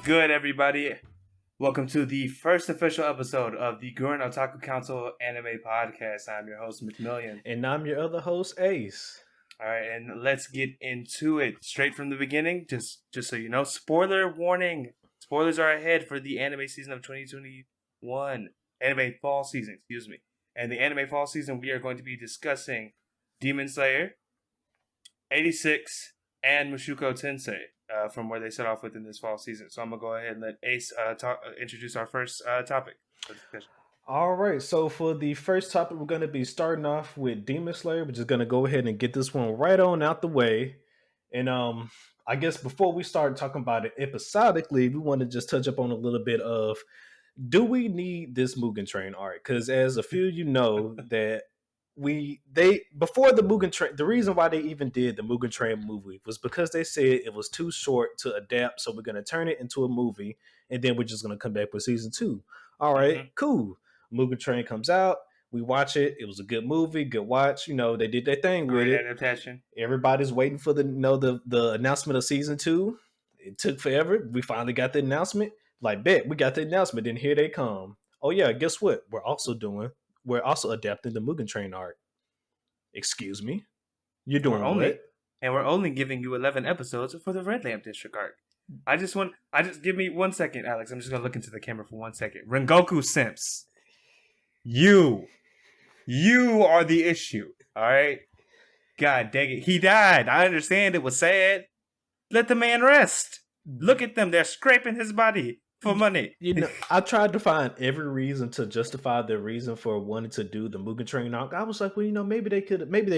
good, everybody? Welcome to the first official episode of the Gurren Otaku Council Anime Podcast. I'm your host, McMillian. And I'm your other host, Ace. All right, and let's get into it straight from the beginning. Just so you know, spoiler warning. Spoilers are ahead for the anime season of 2021. Anime fall season, excuse me. And the anime fall season, we are going to be discussing Demon Slayer, 86, and Mushoku Tensei. From where they set off within this fall season. So I'm going to go ahead and let Ace introduce our first topic for discussion. All right, so for the first topic, we're going to be starting off with Demon Slayer. We're just going to go ahead and get this one right on out the way. And I guess before we start talking about it episodically, we want to just touch up on a little bit of, do we need this Mugen Train arc? Because as a few of you know, that before the Mugen Train, the reason why they even did the Mugen Train movie was because they said it was too short to adapt, so we're going to turn it into a movie, and then we're just going to come back with season 2. All right, cool. Mugen Train comes out, we watch it. It was a good movie, good watch. You know, they did their thing with it. Adaptation. Everybody's waiting for the announcement of season 2. It took forever. We finally got the announcement. Like, bet we got the announcement. Then here they come. Oh yeah, guess what? We're also adapting the Mugen Train arc. Excuse me? You're doing what? And we're only giving you 11 episodes for the Red Lamp District arc. Give me 1 second, Alex. I'm just going to look into the camera for 1 second. Rengoku simps. You are the issue. All right? God dang it. He died. I understand it was sad. Let the man rest. Look at them. They're scraping his body for money. You know, I tried to find every reason to justify their reason for wanting to do the Mugen Train arc. I was like, well, you know, maybe they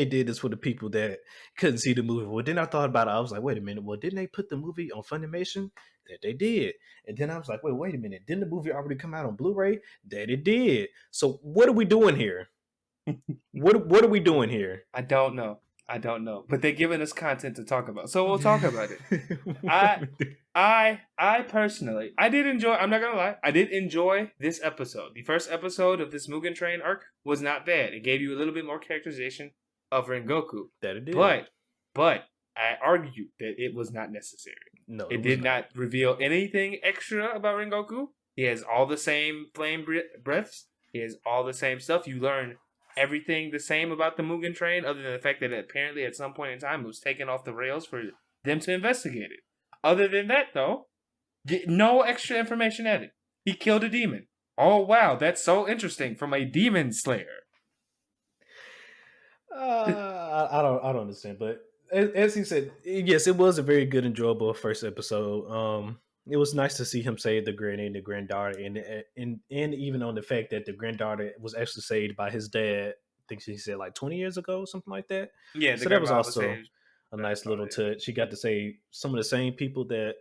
did this for the people that couldn't see the movie. Well, then I thought about it. I was like, wait a minute. Well, didn't they put the movie on Funimation? That they did. And then I was like, wait a minute. Didn't the movie already come out on Blu-ray? That it did. So what are we doing here? What are we doing here? I don't know. But they're giving us content to talk about. So we'll talk about it. I personally, I did enjoy, I'm not going to lie, I did enjoy this episode. The first episode of this Mugen Train arc was not bad. It gave you a little bit more characterization of Rengoku. That it did. But I argue that it was not necessary. No, it did not reveal anything extra about Rengoku. He has all the same flame breaths. He has all the same stuff. You learn everything the same about the Mugen Train, other than the fact that apparently at some point in time it was taken off the rails for them to investigate it. Other than that, though, no extra information added. He killed a demon. Oh wow, that's so interesting from a demon slayer. I don't understand, but as he said, yes, it was a very good, enjoyable first episode. It was nice to see him save the granny and the granddaughter, and even on the fact that the granddaughter was actually saved by his dad. I think he said like 20 years ago, something like that. Yeah, so that was also a nice little touch. He got to save some of the same people that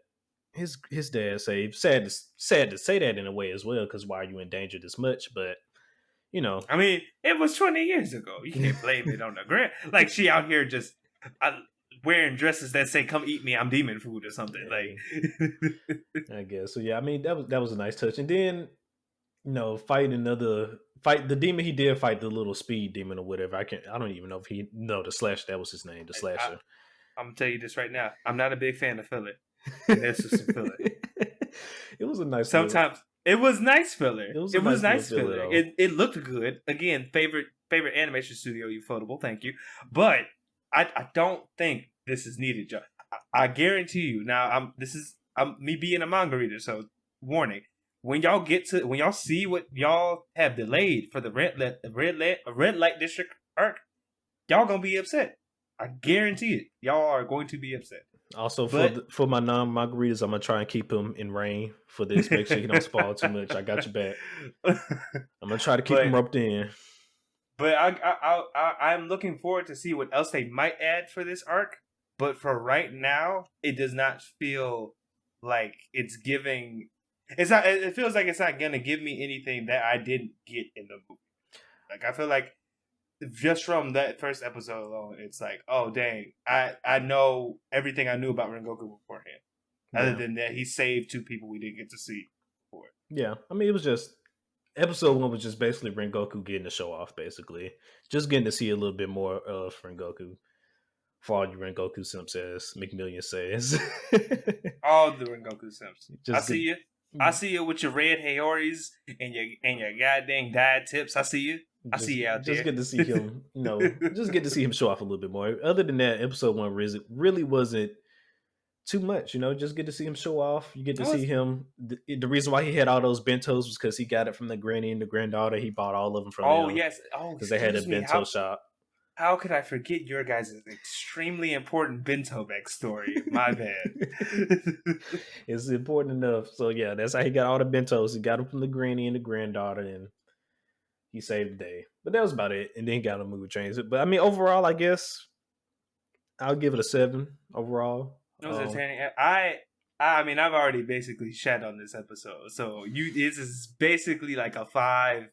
his dad saved. Sad to say that in a way as well, because why are you in danger this much? But you know, I mean, it was 20 years ago. You can't blame it on the grand. Like she out here just wearing dresses that say "Come eat me, I'm demon food" or something. Like, I guess so. Yeah, I mean that was a nice touch. And then, you know, fight the demon. He did fight the little speed demon or whatever. I don't even know if the Slash. That was his name, the Slasher. I'm gonna tell you this right now. I'm not a big fan of filler. This is some filler. It was a nice. Sometimes it was nice filler. It was nice filler. It looked good. Again, favorite animation studio, Ufotable. Thank you. But I don't think this is needed, Joe. I guarantee you. Now, I'm me being a manga reader, so warning. When y'all see what y'all have delayed for the red light district arc, y'all gonna be upset. I guarantee it. Y'all are going to be upset. Also, for my non-manga readers, I'm gonna try and keep him in rein for this. Make sure he don't spoil too much. I got your back. I'm gonna try to keep him roped in. But I'm looking forward to see what else they might add for this arc. But for right now, it does not feel like it's giving. It's not. It feels like it's not gonna give me anything that I didn't get in the movie. Like I feel like just from that first episode alone, it's like, oh dang, I know everything I knew about Rengoku beforehand. Yeah. Other than that, he saved 2 people we didn't get to see before. Yeah, I mean, it was just episode 1 was just basically Rengoku getting the show off, basically just getting to see a little bit more of Rengoku. For all you Rengoku simps, as McMillian says. All the Rengoku Simps. I Just see get you. I see you with your red Hayoris and your goddamn dyed tips. I see you. I see you out just there. get to see him, just get to see him show off a little bit more. Other than that, episode one really wasn't too much, just get to see him show off. You get to It see was. him. The reason why he had all those bentos was because he got it from the granny and the granddaughter. He bought all of them from Oh them yes. Oh, because they had a excuse me. bento shop. How could I forget your guys' extremely important bento backstory? My bad. It's important enough. So yeah, that's how he got all the bentos. He got them from the granny and the granddaughter, and he saved the day. But that was about it. And then he got a mood change. But I mean, overall, I guess I'll give it a 7 overall. It was entertaining. I mean, I've already basically shat on this episode, so this is basically like a 5.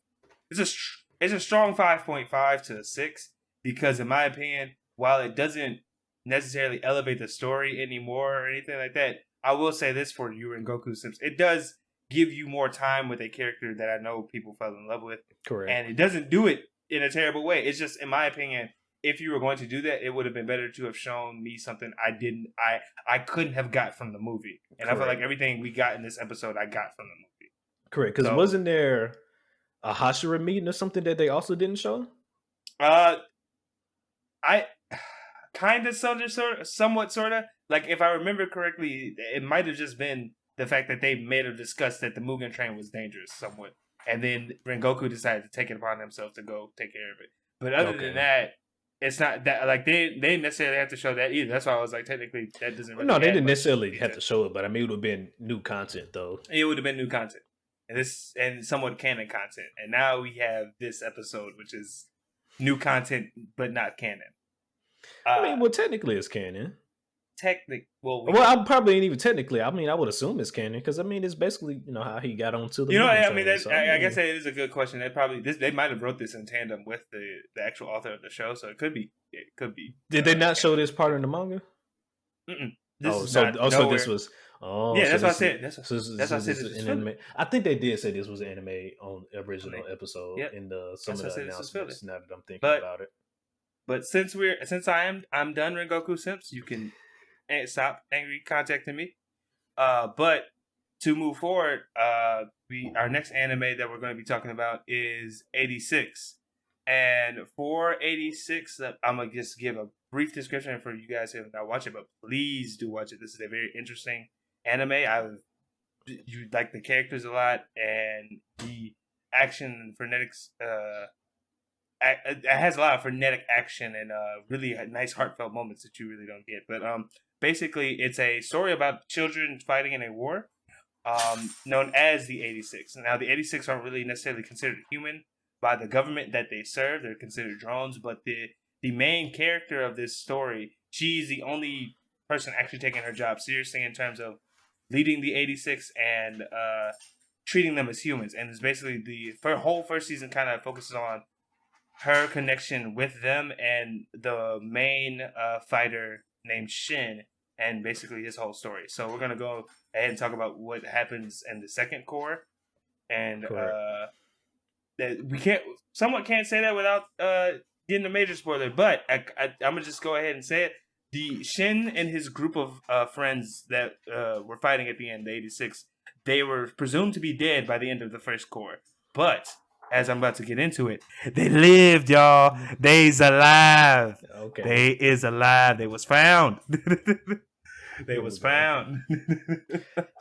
It's a strong 5.5 to a 6 because, in my opinion, while it doesn't necessarily elevate the story anymore or anything like that, I will say this for you and Goku Sims: it does give you more time with a character that I know people fell in love with, Correct. and it doesn't do it in a terrible way. It's just, in my opinion, if you were going to do that, it would have been better to have shown me something I couldn't have got from the movie. And correct. I feel like everything we got in this episode, I got from the movie. Correct. Because wasn't there a Hashira meeting or something that they also didn't show? I kind of, somewhat, sort of. Like, if I remember correctly, it might have just been the fact that they may have discussed that the Mugen Train was dangerous somewhat. And then Rengoku decided to take it upon himself to go take care of it. But other than that, it's not that, like, they didn't necessarily have to show that either. That's why I was like, technically, that doesn't really. No, they didn't necessarily have to show it, but I mean, it would have been new content, though. It would have been new content, and somewhat canon content. And now we have this episode, which is new content but not canon. I mean, well, technically, it's canon. Well, I probably ain't even technically. I mean, I would assume it's canon because I mean, it's basically how he got onto the. I mean, I guess that is a good question. They might have wrote this in tandem with the actual author of the show, so it could be. It could be. Did they not show this part in the manga? So this was. Oh, yeah, so that's what I said. That's what I said. This is an anime. I think they did say this was an anime on the original episode in some of the announcements. Now that I'm thinking about it. But since I'm done, Rengoku Simps, you can stop angry contacting me. But to move forward, our next anime that we're going to be talking about is 86. And for 86, I'm going to just give a brief description for you guys who have not watched it, but please do watch it. This is a very interesting anime. You like the characters a lot, and the action and phrenetics. It has a lot of frenetic action and really nice heartfelt moments that you really don't get. But basically, it's a story about children fighting in a war known as the 86. Now, the 86 aren't really necessarily considered human by the government that they serve. They're considered drones. But the main character of this story, she's the only person actually taking her job seriously in terms of leading the 86 and treating them as humans. And it's basically the whole first season kind of focuses on her connection with them and the main fighter named Shin, and basically his whole story. So we're gonna go ahead and talk about what happens in the second core, and that we can't say that without getting a major spoiler. But I'm gonna just go ahead and say it. The Shin and his group of friends that were fighting at the end, the 86, they were presumed to be dead by the end of the first core, but as I'm about to get into it, they lived, y'all. They's alive. Okay. They is alive. They was found. They was found.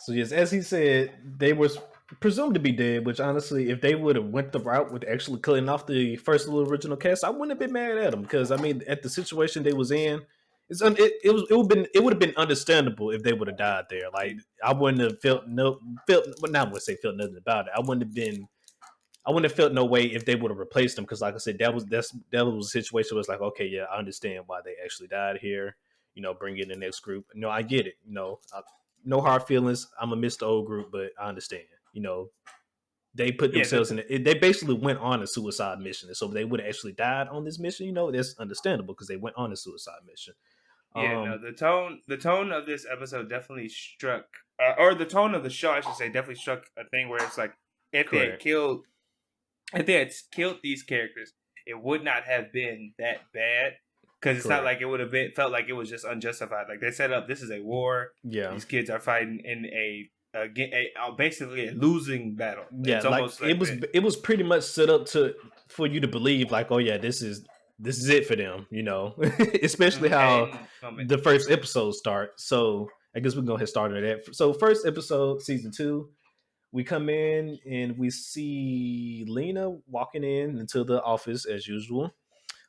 So yes, as he said, they was presumed to be dead, which honestly, if they would have went the route with actually killing off the first little original cast, I wouldn't have been mad at them, because I mean, at the situation they was in, it would have been understandable if they would have died there. Like, I wouldn't have felt nothing about it. I wouldn't have felt no way if they would have replaced them, because like I said, that was a situation where it's like, okay, yeah, I understand why they actually died here. Bring in the next group. No, I get it. No hard feelings. I'm gonna miss the old group, but I understand. They put themselves in it. They basically went on a suicide mission, and so they would have actually died on this mission. That's understandable because they went on a suicide mission. Yeah, the tone of this episode definitely struck, or the tone of the show, I should say, definitely struck a thing where it's like, if they had killed these characters, it would not have been that bad. because it's not Correct. like it would have been felt like it was just unjustified. Like they set up, this is a war. Yeah. These kids are fighting in basically a losing battle. Yeah, It's like almost like that. it was pretty much set up for you to believe like, oh yeah, this is it for them, you know. Especially At how any moment. the first episode starts. So I guess we can go ahead and start on that. So first episode, season 2, we come in and we see Lena walking in into the office as usual.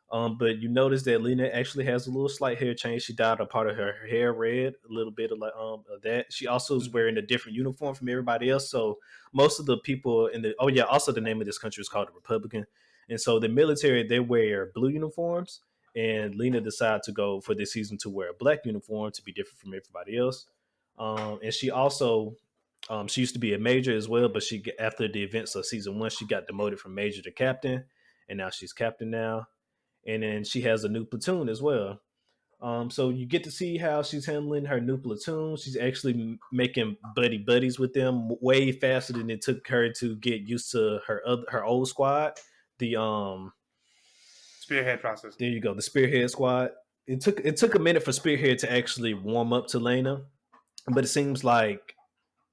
But you notice that Lena actually has a little slight hair change. She dyed a part of her hair red, a little bit of like of that. She also is wearing a different uniform from everybody else. So most of the people in the also the name of this country is called the Republican, and so the military they wear blue uniforms. And Lena decided to go for this season to wear a black uniform to be different from everybody else. And she also she used to be a major as well, but she after the events of season 1, she got demoted from major to captain, and now she's captain now, and then she has a new platoon as well. So you get to see how she's handling her new platoon. She's actually making buddies with them way faster than it took her to get used to her old squad. The Spearhead process. There you go, the Spearhead squad. It took a minute for Spearhead to actually warm up to Lena, but it seems like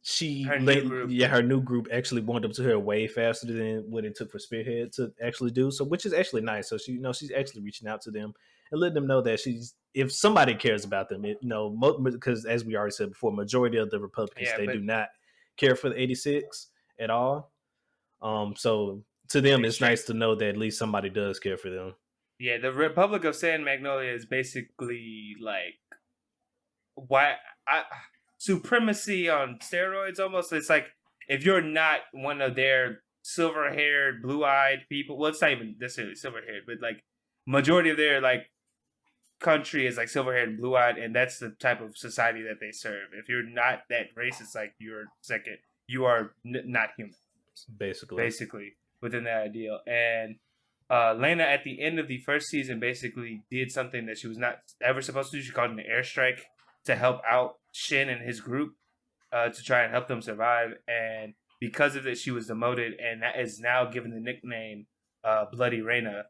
Her new group. her new group actually warmed up to her way faster than what it took for Spearhead to actually do. So, which is actually nice. So she's actually reaching out to them and letting them know that if somebody cares about them, because as we already said before, majority of the Republicans they do not care for the 86 at all. So to them, it's nice to know that at least somebody does care for them. Yeah, the Republic of San Magnolia is basically like supremacy on steroids almost. It's like if you're not one of their silver-haired, blue-eyed people, well, it's not even necessarily silver-haired, but like majority of their like country is like silver-haired and blue-eyed, and that's the type of society that they serve. If you're not that race, it's like you're second. You are not human, basically within that ideal. And Lena at the end of the first season basically did something that she was not ever supposed to do. She called an airstrike to help out Shin and his group to try and help them survive. And because of this, she was demoted, and that is now given the nickname Bloody Reina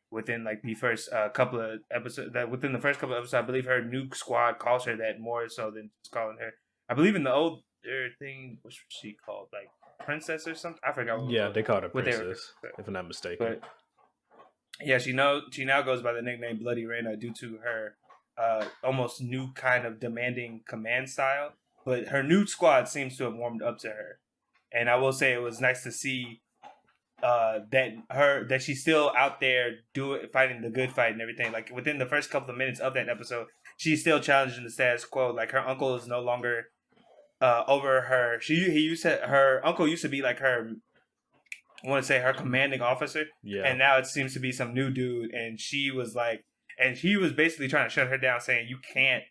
within like the first couple of episodes. That within the first couple of episodes, I believe her new squad calls her that more so than just calling her. I believe in the older thing, what was she called? Like princess or something? I forgot. What they called her princess, if I'm not mistaken. But yeah, she now goes by the nickname Bloody Reina due to her almost new kind of demanding command style. But her new squad seems to have warmed up to her, and I will say it was nice to see that she's still out there fighting the good fight and everything. Like within the first couple of minutes of that episode, she's still challenging the status quo. Like her uncle is no longer over her. Her uncle used to be like her. I want to say her commanding officer, and now it seems to be some new dude. And she was basically trying to shut her down, saying you can't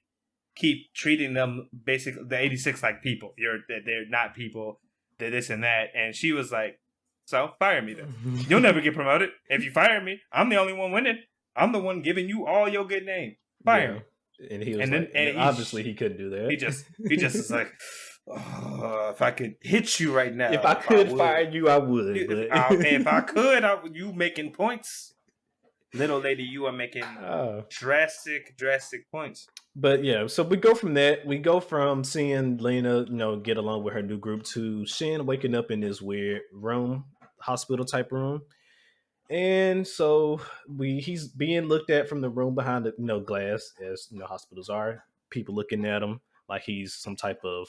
keep treating them basically the 86 like people. They're not people. They're this and that. And she was like, so fire me then. You'll never get promoted if you fire me. I'm the only one winning. I'm the one giving you all your good name. Fire me. And he was obviously he couldn't do that. He just is like, oh, if I could hit you right now. If I could fire you, I would. If I could, you making points. Little lady, you are making drastic points. But yeah, so we go from that. We go from seeing Lena, get along with her new group to Shin waking up in this weird room, hospital type room. And so he's being looked at from the room behind the glass, as hospitals are. People looking at him like he's some type of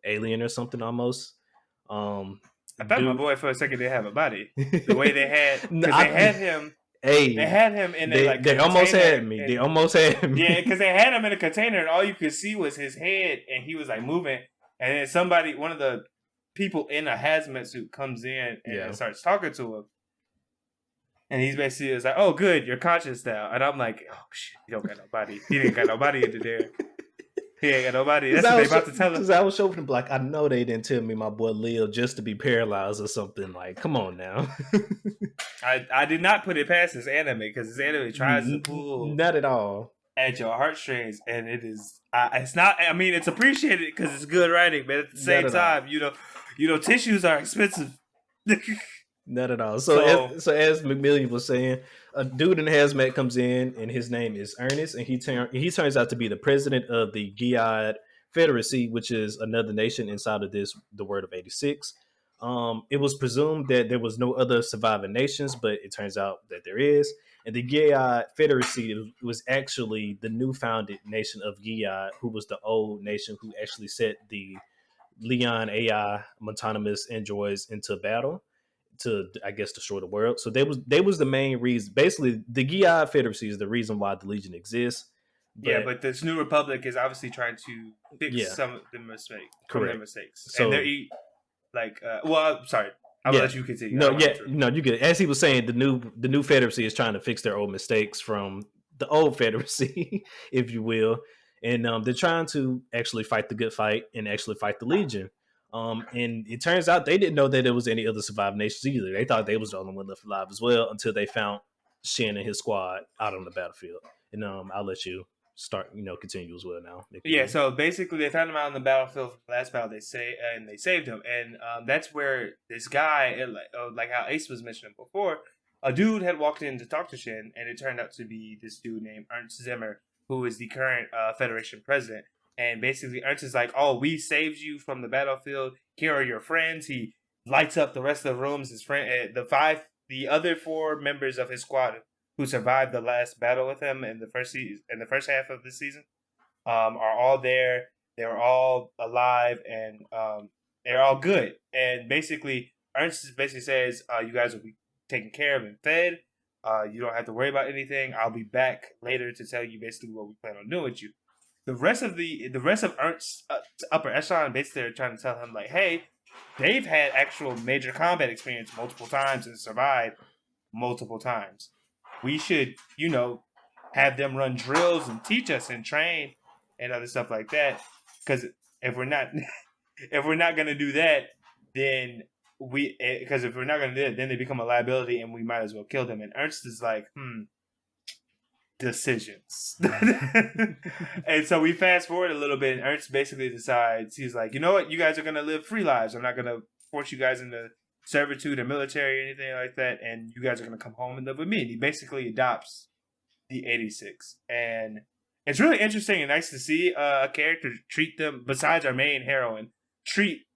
alien or something almost. I thought my boy for a second didn't have a body. The way they had, because they had him. They had him in they almost had me. They almost had me. Yeah, because they had him in a container, and all you could see was his head, and he was like moving. And then one of the people in a hazmat suit, comes in and starts talking to him. And he's basically like, "Oh, good, you're conscious now." And I'm like, "Oh shit, he don't got nobody. He ain't got nobody into there. He ain't got nobody." That's what they about to tell him. Because I was showing him like, I know they didn't tell me my boy Leo just to be paralyzed or something. Like, come on now. I did not put it past this anime, because this anime tries to pull not at all at your heartstrings, and it is. It's not. I mean, it's appreciated because it's good writing, but at the same time, tissues are expensive. Not at all. So So as McMillian was saying, a dude in hazmat comes in, and his name is Ernest, and he turns out to be the president of the Giad Federacy, which is another nation inside of the Word of 86. It was presumed that there was no other surviving nations, but it turns out that there is. And the Giad Federacy was actually the new founded nation of Giad, who was the old nation who actually set the Leon AI autonomous androids into battle to, I guess, destroy the world. So they was the main reason. Basically, the Giad Federacy is the reason why the Legion exists. yeah, But but this new republic is obviously trying to fix yeah, some of the mistake from their correct. mistakes, and they're So like, well, I'm sorry, I will yeah, let you continue. I no, don't want to yeah, interrupt. no, you get it. As he was saying, the new Federacy is trying to fix their old mistakes from the old Federacy, if you will, and they're trying to actually fight the good fight and actually fight the Legion. And it turns out they didn't know that there was any other surviving nations either. They thought they was the only one left alive as well until they found Shin and his squad out on the battlefield. And I'll let you start, continue as well now. Yeah, so basically, they found him out on the battlefield from the last battle. They saved him, and that's where this guy, like how Ace was mentioning before, a dude had walked in to talk to Shin, and it turned out to be this dude named Ernst Zimmer, who is the current Federation president. And basically, Ernst is like, "Oh, we saved you from the battlefield. Here are your friends." He lights up the rest of the rooms. His friend, the other four members of his squad who survived the last battle with him in the first half of the season are all there. They're all alive and they're all good. And basically, Ernst basically says, "You guys will be taken care of and fed. You don't have to worry about anything. I'll be back later to tell you basically what we plan on doing with you." The rest of Ernst's upper echelon basically are trying to tell him like, "Hey, they've had actual major combat experience multiple times and survived multiple times. We should, have them run drills and teach us and train and other stuff like that. Because if we're not, if we're not gonna do that, then because if we're not gonna do it, then they become a liability, and we might as well kill them." And Ernst is like, decisions. And so we fast forward a little bit, and Ernst basically decides, he's like, "You know what? You guys are gonna live free lives. I'm not gonna force you guys into servitude or military or anything like that, and you guys are gonna come home and live with me." And he basically adopts the 86. And it's really interesting and nice to see a character treat them, besides our main heroine, treat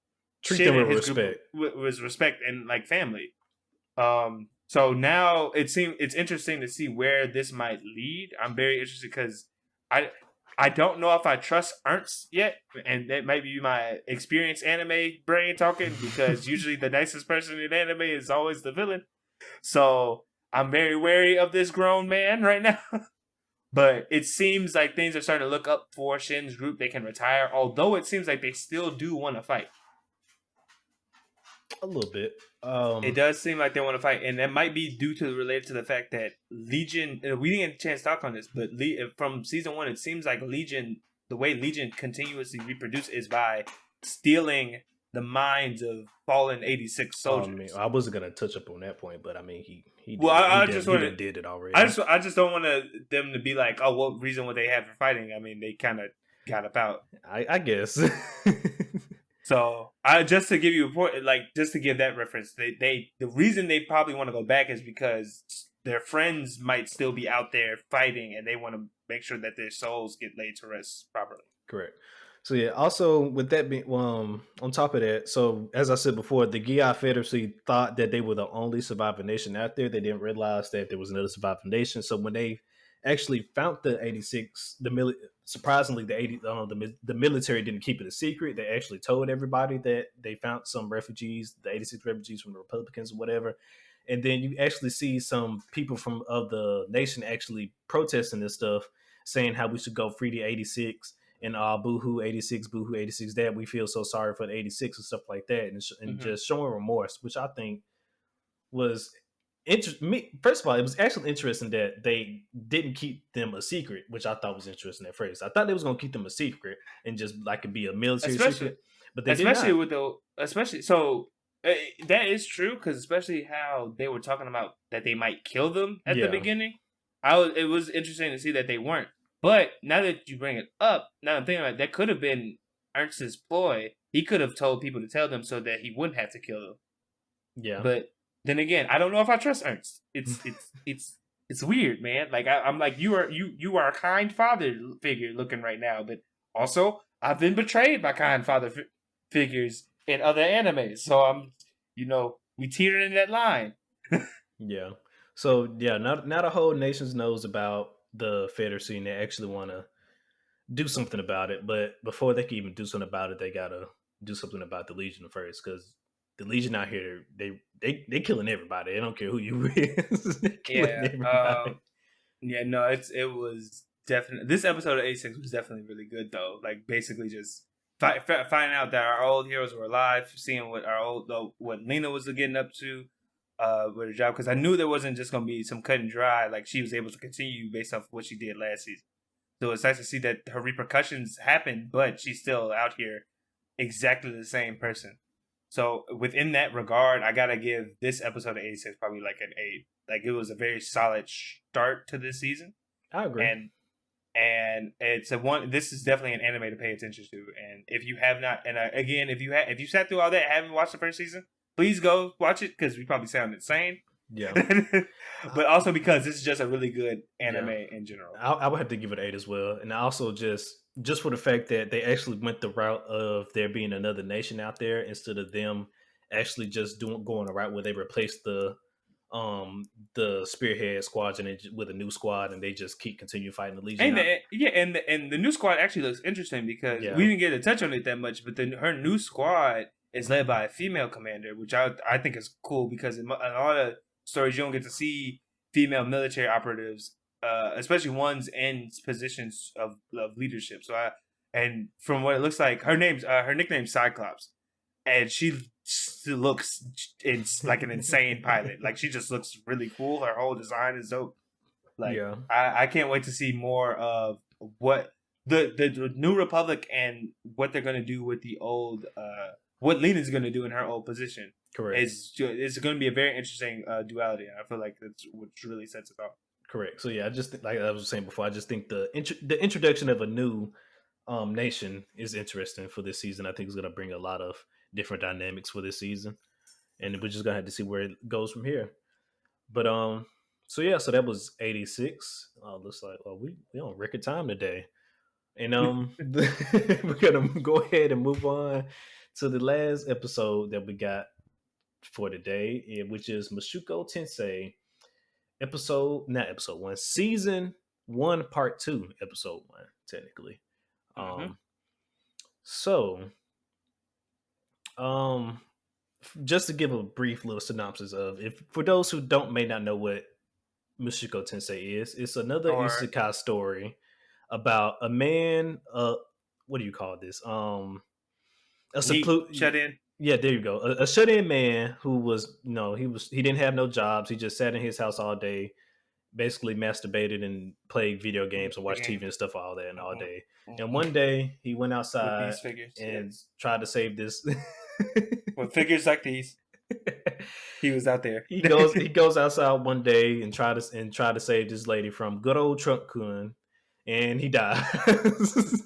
treat Shin them and with his group respect. with respect and like family. So now it's interesting to see where this might lead. I'm very interested because I I don't know if I trust Ernst yet, and that might be my experienced anime brain talking, because usually the nicest person in anime is always the villain. So I'm very wary of this grown man right now. But it seems like things are starting to look up for Shin's group. They can retire, although it seems like they still do want to fight. A little bit. It does seem like they want to fight, and that might be due to related to the fact that Legion. We didn't get a chance to talk on this, but from season one, it seems like Legion. The way Legion continuously reproduce is by stealing the minds of fallen 86 I mean, soldiers. I wasn't gonna touch up on that point, but I mean, he Well, did it. I just He want to. done did it already. I just don't want them to be like, "Oh, what reason would they have for fighting?" I mean, they kind of got about. I guess. So I just to give you a point, like just to give that reference, they the reason they probably want to go back is because their friends might still be out there fighting, and they want to make sure that their souls get laid to rest properly. Correct. So yeah. Also, with that being on top of that, so as I said before, the Giai Federacy thought that they were the only surviving nation out there. They didn't realize that there was another surviving nation. So when they actually found the 86, surprisingly the 80, the military didn't keep it a secret. They actually told everybody that they found some refugees, the 86 refugees from the Republicans or whatever. And then you actually see some people from of the nation actually protesting this stuff, saying how we should go free the 86 and boohoo 86, boohoo 86, that we feel so sorry for the 86 and stuff like that, and Mm-hmm. just showing remorse, which I think was interesting. First of all, it was actually interesting that they didn't keep them a secret, which I thought was interesting at first. I thought they was going to keep them a secret and just like it be a military especially secret, but they did especially not. with the especially so that is true, because especially how they were talking about that they might kill them at the Yeah, beginning. It was interesting to see that they weren't. But now that you bring it up, now I'm thinking about it, that could have been Ernst's ploy. He could have told people to tell them so that he wouldn't have to kill them. yeah. But then again, I don't know if I trust Ernst. It's weird, man. Like I'm like you are a kind father figure looking right now, but also I've been betrayed by kind father figures in other animes, so I'm we teetering in that line. Yeah. So yeah, now the whole nations knows about the Feder scene. They actually want to do something about it, but before they can even do something about it, they gotta do something about the Legion first, because the Legion out here, they killing everybody. They don't care who you is. They killing Yeah. everybody. Yeah. No. It was definitely this episode of A6 was definitely really good though. Like basically just finding out that our old heroes were alive, seeing what what Lena was getting up to, with her job, because I knew there wasn't just gonna be some cut and dry. Like she was able to continue based off what she did last season. So it's nice to see that her repercussions happened, but she's still out here exactly the same person. So within that regard, I gotta give this episode of 86 probably like an 8. Like it was a very solid start to this season, I agree. and it's a one. This is definitely an anime to pay attention to. And if you have not, and again, if you sat through all that, and haven't watched the first season, please go watch it because we probably sound insane. Yeah. But also because this is just a really good anime Yeah. in general. I would have to give it 8 as well, and I also just for the fact that they actually went the route of there being another nation out there instead of them actually just going a route where they replaced the spearhead squadron with a new squad, and they just keep continue fighting the Legion And out. the new squad actually looks interesting because we Yeah, didn't get to touch on it that much, but then her new squad is led by a female commander, which I think is cool because in a lot of stories you don't get to see female military operatives, especially ones in positions of leadership. And from what it looks like, her nickname's Cyclops, and she looks like an insane pilot. Like she just looks really cool. Her whole design is dope. Like yeah, I can't wait to see more of what the New Republic and what they're gonna do with the old what Lena's gonna do in her old position. correct, It's going to be a very interesting duality. I feel like that's what really sets it off. correct. So yeah, I just like I was saying before, I just think the introduction of a new nation is interesting for this season. I think it's going to bring a lot of different dynamics for this season, and we're just gonna have to see where it goes from here. But so yeah, so that was 86. Looks like we on record time today. And we're gonna go ahead and move on to the last episode that we got for today, which is Mushoku Tensei not episode one, season one, part two, episode one, technically. Mm-hmm. Um, so um, just to give a brief little synopsis of, if for those who don't may not know what Mushoku Tensei is, it's another Or isekai story about a man. What do you call this? A neat seclude. shut in. Yeah, there you go. A shut-in man who was, he didn't have no jobs. He just sat in his house all day, basically masturbated and played video games and The watched TV game. and stuff all day and all day. And Mm-hmm. one day he went With outside these figures, yeah. and tried to save this. With figures like these, he was out there. he goes outside one day and try to save this lady from good old Trump Kun, and he dies.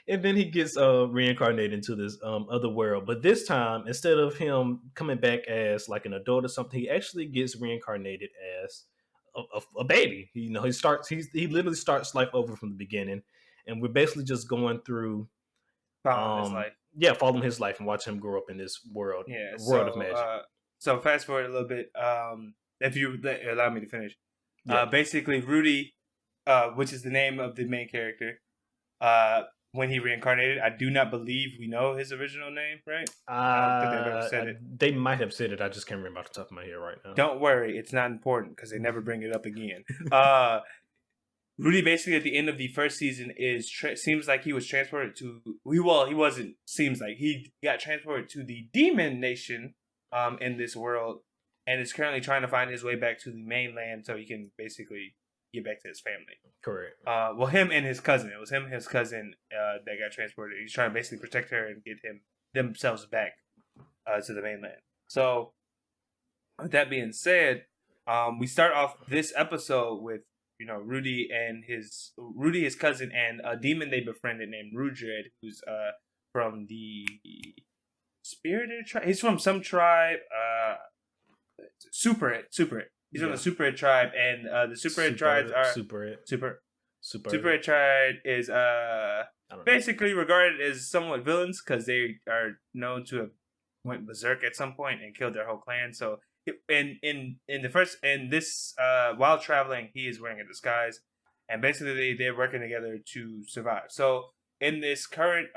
And then he gets reincarnated into this other world. But this time, instead of him coming back as like an adult or something, he actually gets reincarnated as a baby. He literally starts life over from the beginning, and we're basically just going through Following his life. following his life and watching him grow up in this Yeah. world of magic. So fast forward a little bit. If you allow me to finish. Yeah. Basically, Rudy, which is the name of the main character, when he reincarnated, I do not believe we know his original name, right? I don't think they've ever said it. They might have said it. I just can't remember off the top of my head right now. Don't worry, it's not important because they never bring it up again. Rudy basically at the end of the first season seems like he was transported to he wasn't seems like he got transported to the demon nation in this world, and is currently trying to find his way back to the mainland so he can basically get back to his family. Correct. Well, him and his cousin. It was him and his cousin that got transported. He's trying to basically protect her and get themselves back to the mainland. So, with that being said, we start off this episode with Rudy, his cousin, and a demon they befriended named Rudred, who's from the spirited tribe. He's from some tribe. Super it. He's from Yeah. the Super it tribe, and the Super it tribes are super super. super. Super it tribe is I don't know. basically regarded as somewhat villains because they are known to have went berserk at some point and killed their whole clan. So in the first in this while traveling, he is wearing a disguise, and basically they're working together to survive. So in this current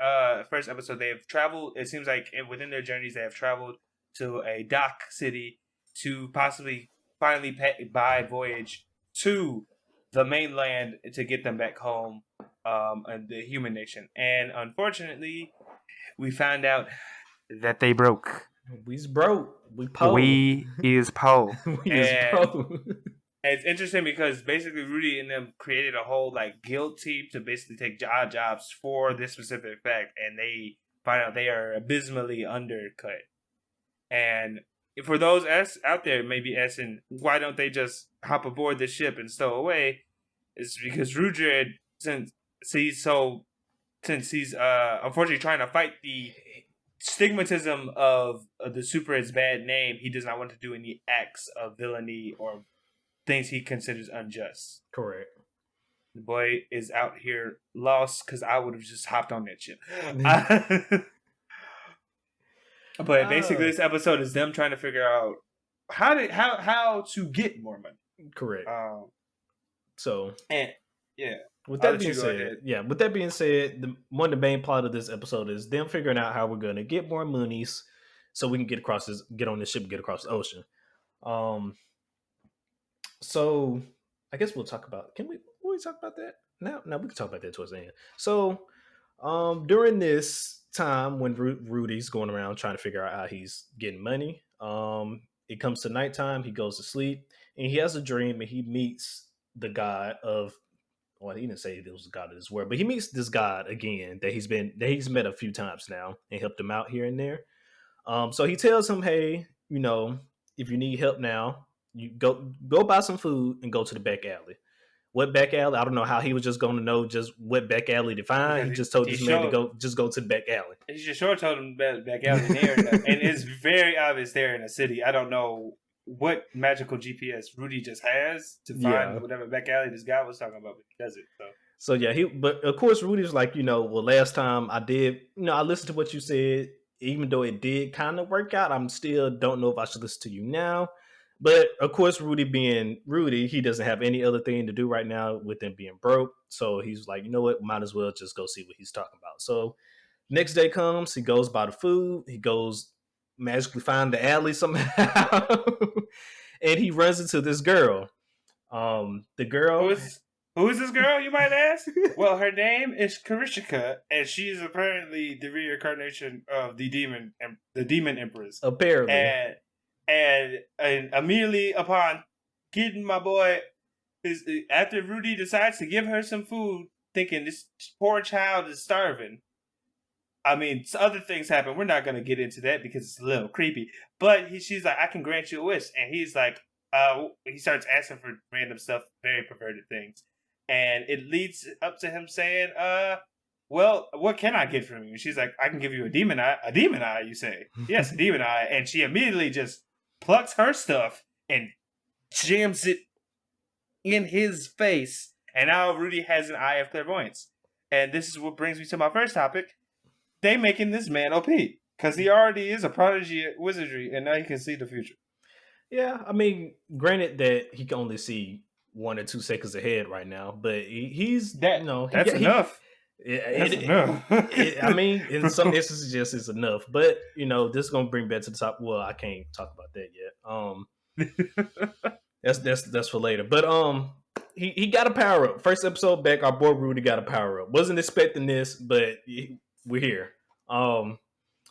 first episode, they have traveled. It seems like within their journeys, they have traveled to a dock city to possibly finally buy voyage to the mainland to get them back home, and the human nation. And unfortunately, we found out that they broke. We's broke. We po. We is Poe. We is And po. it's interesting because basically Rudy and them created a whole like guild team to basically take odd jobs for this specific fact, and they find out they are abysmally undercut. And for those out there maybe asking why don't they just hop aboard the ship and stow away, is because Rudred, since he's unfortunately trying to fight the stigmatism of the Super's bad name, he does not want to do any acts of villainy or things he considers unjust. Correct. The boy is out here lost because I would have just hopped on that ship. But basically, this episode is them trying to figure out how to get more money. Correct. So and yeah. With that being said, one of the main plot of this episode is them figuring out how we're gonna get more moonies, so we can get on this ship, and get across the ocean. So I guess we'll talk about. Can we talk about that now? No, we can talk about that towards the end. So, during this time when Rudy's going around trying to figure out how he's getting money, it comes to nighttime. He goes to sleep, and he has a dream, and he meets the god of. Well, he didn't say it was the god of this world, but he meets this god again that he's met a few times now and helped him out here and there. So he tells him, "Hey, if you need help now, you go buy some food and go to the back alley." What back alley? I don't know how he was just going to know just what back alley to find. Because he just told this man to go to the back alley. He just sure told him back alley there, and it's very obvious they're in a city. I don't know what magical GPS Rudy just has to find whatever back alley this guy was talking about, but he does it. So yeah, but of course Rudy's like, well, last time I did, I listened to what you said, even though it did kind of work out, I'm still don't know if I should listen to you now. But of course, Rudy being Rudy, he doesn't have any other thing to do right now with him being broke. So he's like, you know what, might as well just go see what he's talking about. So next day comes, he goes buy the food, he goes magically find the alley somehow, and he runs into this girl. The girl who is this girl, you might ask? Well, her name is Karishika, and she's apparently the reincarnation of the demon empress. Apparently. And immediately upon getting my boy, after Rudy decides to give her some food, thinking this poor child is starving. I mean, other things happen. We're not going to get into that because it's a little creepy. But she's like, I can grant you a wish. And he's like, he starts asking for random stuff, very perverted things. And it leads up to him saying, well, what can I get from you? And she's like, I can give you a demon eye. A demon eye, you say? Yes, a demon eye. And she immediately just plucks her stuff and jams it in his face. And now Rudy has an eye of clairvoyance. And this is what brings me to my first topic. They making this man OP because he already is a prodigy at wizardry, and now he can see the future. Yeah, I mean, granted that he can only see 1 or 2 seconds ahead right now, but he's that. That's enough. I mean, in some instances, just is enough. But this is gonna bring back to the top. Well, I can't talk about that yet. That's for later. But he got a power up. First episode back, our boy Rudy got a power up. Wasn't expecting this, but we're here.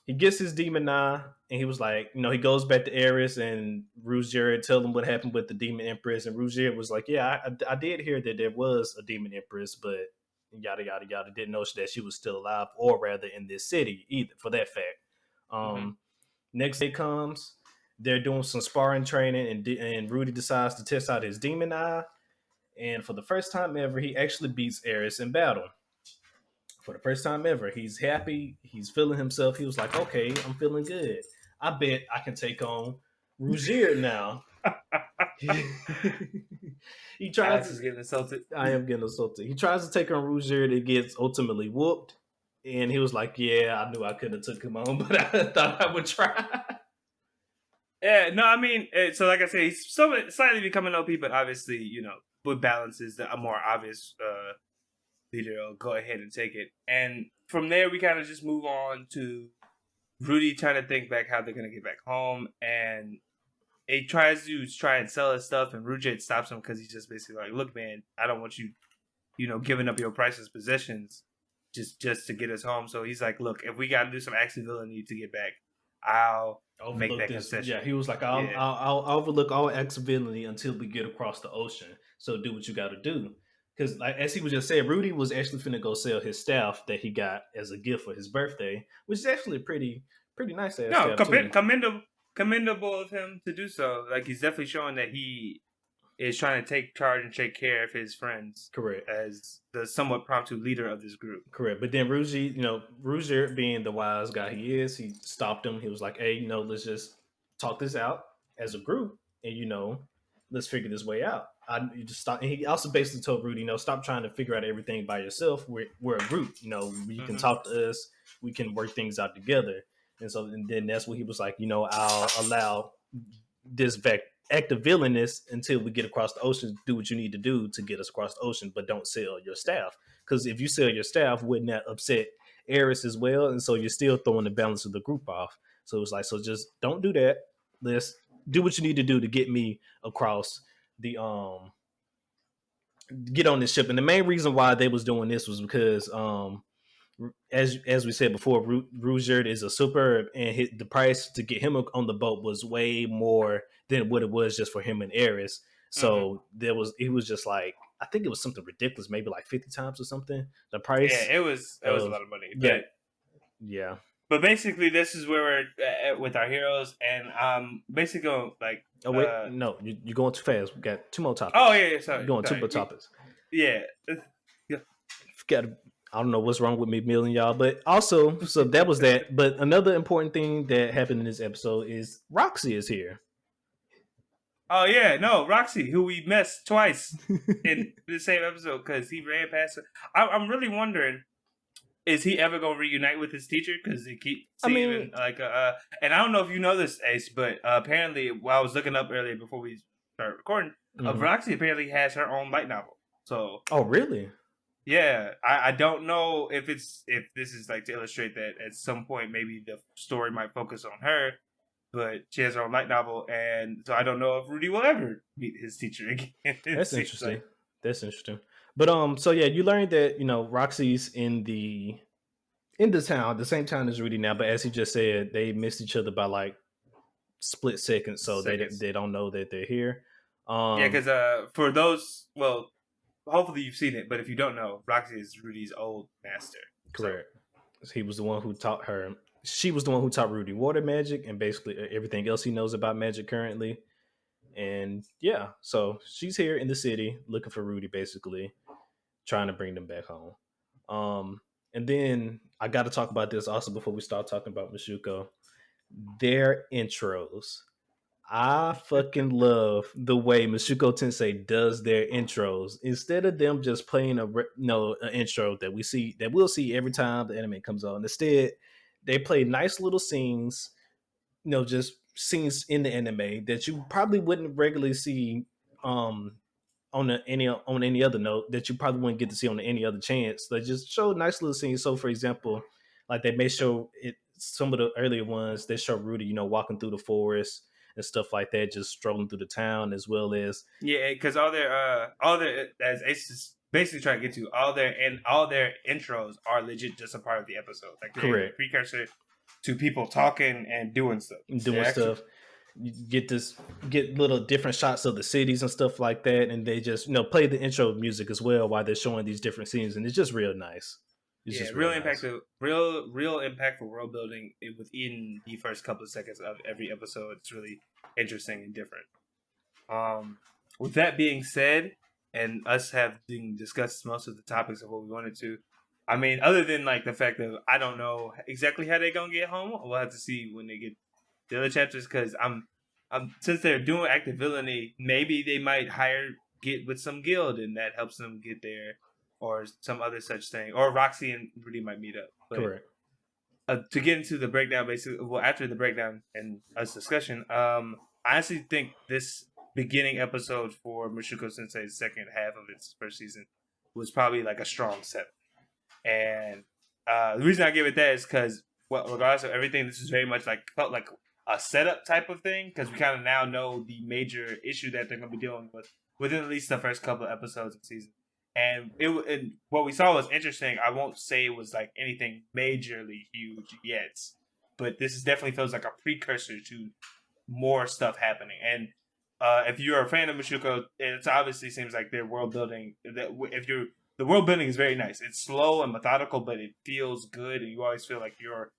He gets his demon eye, and he was like, he goes back to Ares, and Ruggiero tell him what happened with the demon empress, and Ruggiero was like, yeah, I did hear that there was a demon empress, but yada yada yada, didn't know that she was still alive, or rather in this city either, for that fact. Next day comes, they're doing some sparring training, and Rudy decides to test out his demon eye, and for the first time ever, he actually beats Ares in battle. for the first time ever, he's happy. He's feeling himself. He was like, okay, I'm feeling good. I bet I can take on Rougir now. He tries Alex to. is getting insulted. I am getting assaulted. He tries to take on Rougir. That gets ultimately whooped. And he was like, "Yeah, I knew I couldn't have took him on, but I thought I would try." Yeah, no, I mean, so like I say, he's slightly becoming OP, but obviously, with balances, that a more obvious leader will go ahead and take it. And from there, we kind of just move on to Rudy trying to think back how they're gonna get back home, and he tries to try and sell his stuff, and Rujet stops him because he's just basically like, "Look, man, I don't want you, giving up your priceless possessions just to get us home." So he's like, "Look, if we got to do some action villainy to get back, I'll make Overlook that this. concession." Yeah, he was like, "I'll, Yeah. I'll, I'll overlook all accidentally until we get across the ocean. So do what you got to do." Because, like as he was just saying, Rudy was actually finna go sell his staff that he got as a gift for his birthday, which is actually a pretty nice ass No, staff too. commendable of him to do so. Like he's definitely showing that he is trying to take charge and take care of his friends Correct. as the somewhat promptu leader of this group. Correct. But then Rougier being the wise guy he is, he stopped him. He was like, "Hey, let's just talk this out as a group, and let's figure this way out." You just stop. And he also basically told Rudy, stop trying to figure out everything by yourself. We're a group. You can Mm-hmm. talk to us. We can work things out together. And then that's what he was like. I'll allow this act of villainous until we get across the ocean. Do what you need to do to get us across the ocean, but don't sell your staff. Because if you sell your staff, wouldn't that upset Eris as well? And so you're still throwing the balance of the group off. So it's like, so just don't do that. Let's do what you need to do to get me across the get on this ship. And the main reason why they was doing this was because as we said before, Rougier is a super, and the price to get him on the boat was way more than what it was just for him and Eris. Mm-hmm. So he was just like, I think it was something ridiculous, maybe like 50 times or something. The Yeah, price it was a of lot of money, yeah, yeah. but basically this is where we're at with our heroes, and basically going like Oh wait, no, you're going too fast. We got two more oh topics. yeah, You're sorry, going two more topics. yeah. Yeah. Got I don't know what's wrong with McMillian, y'all, but also, so that was that. But another important thing that happened in this episode is Roxy is here. Oh yeah, no, Roxy, who we missed twice in the same episode because he ran past her. I'm really wondering, is he ever gonna reunite with his teacher? Because they keep I seeming mean, like and I don't know if you know this, Ace, but apparently while I was looking up earlier before we started recording, mhm. Roxy apparently has her own light novel. So Oh really? yeah, I don't know if this is like to illustrate that at some point maybe the story might focus on her, but she has her own light novel, and so I don't know if Rudy will ever meet his teacher again. It That's seems interesting. like That's interesting. But so yeah, you learned that Roxy's in the town, the same town as Rudy now. But as he just said, they missed each other by like split seconds, so seconds. they don't know that they're here. Yeah, Um, because for those, well, hopefully you've seen it, but if you don't know, Roxy is Rudy's old master. So Correct. He was the one who taught her. She was the one who taught Rudy water magic and basically everything else he knows about magic currently. And yeah, so she's here in the city looking for Rudy, basically trying to bring them back home. And then I got to talk about this also before we start talking about Mushoku. Their intros. I fucking love the way Mushoku Tensei does their intros. Instead of them just playing an intro that we'll see every time the anime comes on. Instead, they play nice little scenes, just scenes in the anime that you probably wouldn't regularly see um on any other note that you probably wouldn't get to see on any other chance. They just show nice little scenes. So, for example, like they may show it. Some of the earlier ones they show Rudy, walking through the forest and stuff like that, just strolling through the town, as well as yeah, because all their as Ace is basically trying to get to all their intros are legit just a part of the episode. Like they're the correct precursor to people talking and doing stuff. doing They're actually stuff. You get little different shots of the cities and stuff like that, and they just play the intro music as well while they're showing these different scenes, and it's just real nice. It's yeah, just real nice. real impactful world building within the first couple of seconds of every episode. It's really interesting and different. With that being said, and us having discussed most of the topics of what we wanted to, I mean, other than like the fact that I don't know exactly how they're gonna get home, we'll have to see when they get the other chapters. Because I'm since they're doing active villainy, maybe they might get with some guild, and that helps them get there, or some other such thing, or Roxy and Rudy might meet up. But Correct. to get into the breakdown, basically, well, after the breakdown and us discussion, I actually think this beginning episode for Mushoku Sensei's second half of its first season was probably like a strong set. And the reason I give it that is because, well, regardless of everything, this is very much like felt like a setup type of thing because we kind of now know the major issue that they're going to be dealing with within at least the first couple of episodes of the season. And what we saw was interesting. I won't say it was like anything majorly huge yet, but this is definitely feels like a precursor to more stuff happening. And if you're a fan of Mushoku, it obviously seems like their world building. That if you're the world building is very nice. It's slow and methodical, but it feels good, and you always feel like you're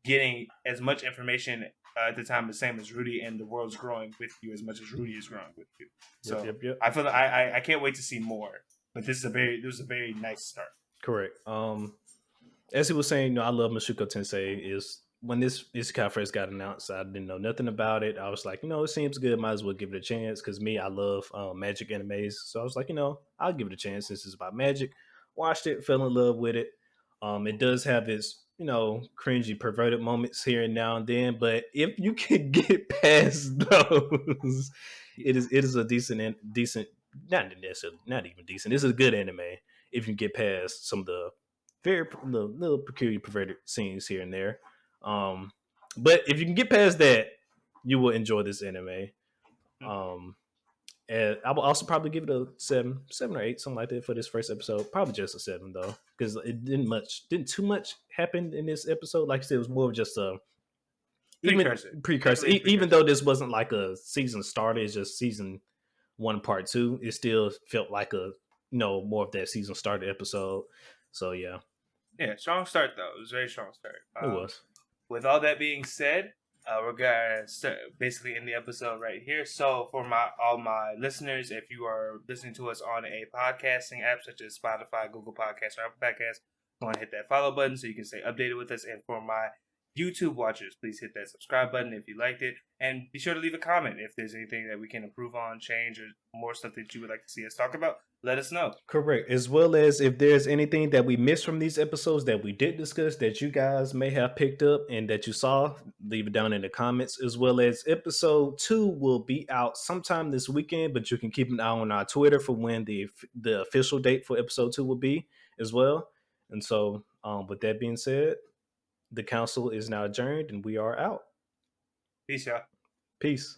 getting as much information at the time the same as Rudy, and the world's growing with you as much as Rudy is growing with you. Yep, So yep, yep. I feel like I can't wait to see more. But this was a very nice start. Correct. As he was saying, I love Mushoku Tensei. Is when this Isekai first got announced, I didn't know nothing about it. I was like, it seems good. Might as well give it a chance. Because me, I love magic animes, so I was like, I'll give it a chance. This is about magic. Watched it, fell in love with it. It does have its cringy, perverted moments here and now and then, but if you can get past those, it is a decent, not necessarily, not even decent. It's a good anime if you get past some of the very little peculiar perverted scenes here and there. Um, but if you can get past that, you will enjoy this anime. Um, and I will also probably give it a 7 or 8, something like that for this first episode. Probably just a 7 though, because it didn't too much happen in this episode. Like I said, it was more of just a even Precursor, precursor. definitely a Even precursor. though this wasn't like a season starter, it's just season 1 part 2. It still felt like a more of that season starter episode. So yeah, Yeah, strong start though. It was a very strong start. it was. With all that being said, we're gonna start basically end the episode right here. So for all my listeners, if you are listening to us on a podcasting app such as Spotify, Google Podcasts, or Apple Podcasts, go and hit that follow button so you can stay updated with us. And for my YouTube watchers, please hit that subscribe button if you liked it, and be sure to leave a comment if there's anything that we can improve on, change, or more stuff that you would like to see us talk about. Let us know. Correct. As well as if there's anything that we missed from these episodes that we did discuss that you guys may have picked up and that you saw, leave it down in the comments. As well as episode 2 will be out sometime this weekend, but you can keep an eye on our Twitter for when the official date for episode 2 will be as well. And so, with that being said, the council is now adjourned and we are out. Peace, y'all. Peace.